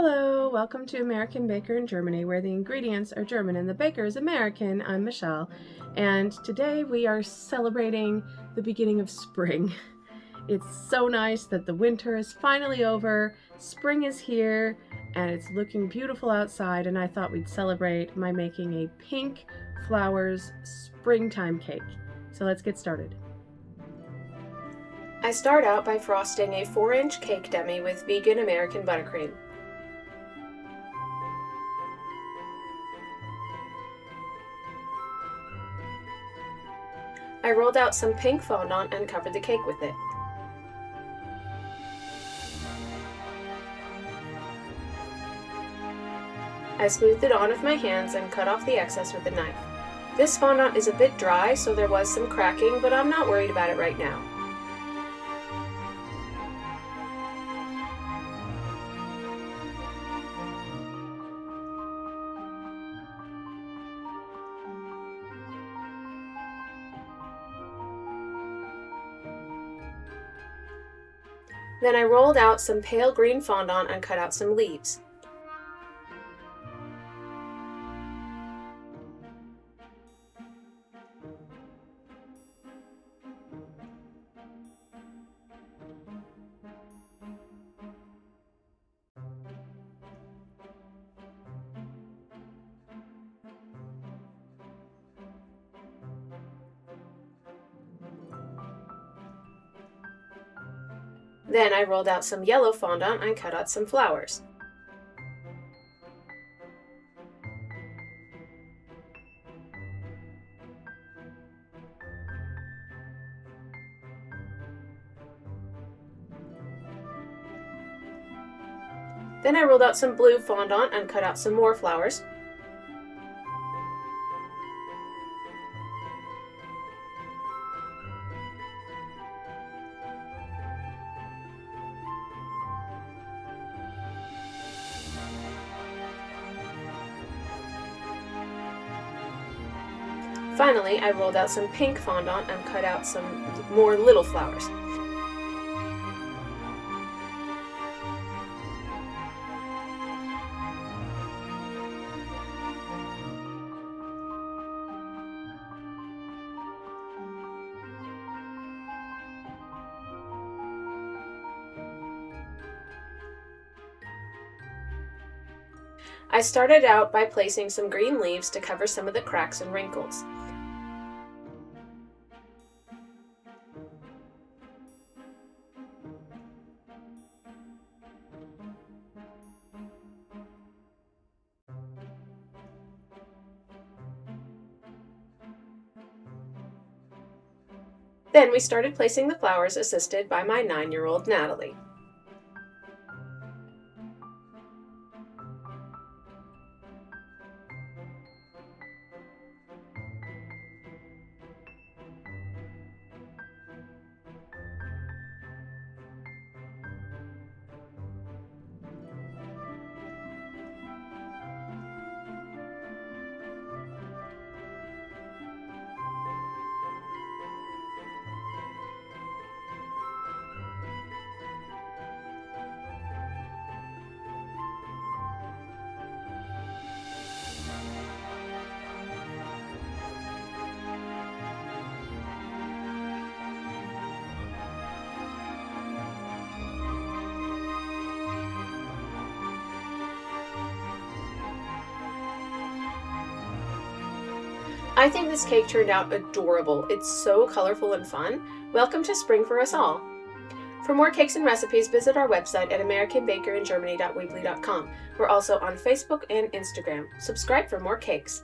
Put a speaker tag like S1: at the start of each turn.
S1: Hello, welcome to American Baker in Germany, where the ingredients are German and the baker is American. I'm Michelle, and today we are celebrating the beginning of spring. It's so nice that the winter is finally over, spring is here, and it's looking beautiful outside, and I thought we'd celebrate by making a pink flowers springtime cake. So let's get started. I start out by frosting a 4-inch cake demi with vegan American buttercream. I rolled out some pink fondant and covered the cake with it. I smoothed it on with my hands and cut off the excess with a knife. This fondant is a bit dry, so there was some cracking, but I'm not worried about it right now. Then I rolled out some pale green fondant and cut out some leaves. Then I rolled out some yellow fondant and cut out some flowers. Then I rolled out some blue fondant and cut out some more flowers. Finally, I rolled out some pink fondant and cut out some more little flowers. I started out by placing some green leaves to cover some of the cracks and wrinkles. Then we started placing the flowers, assisted by my 9-year-old Natalie. I think this cake turned out adorable. It's so colorful and fun. Welcome to spring for us all. For more cakes and recipes, visit our website at americanbakeringermany.weebly.com. We're also on Facebook and Instagram. Subscribe for more cakes.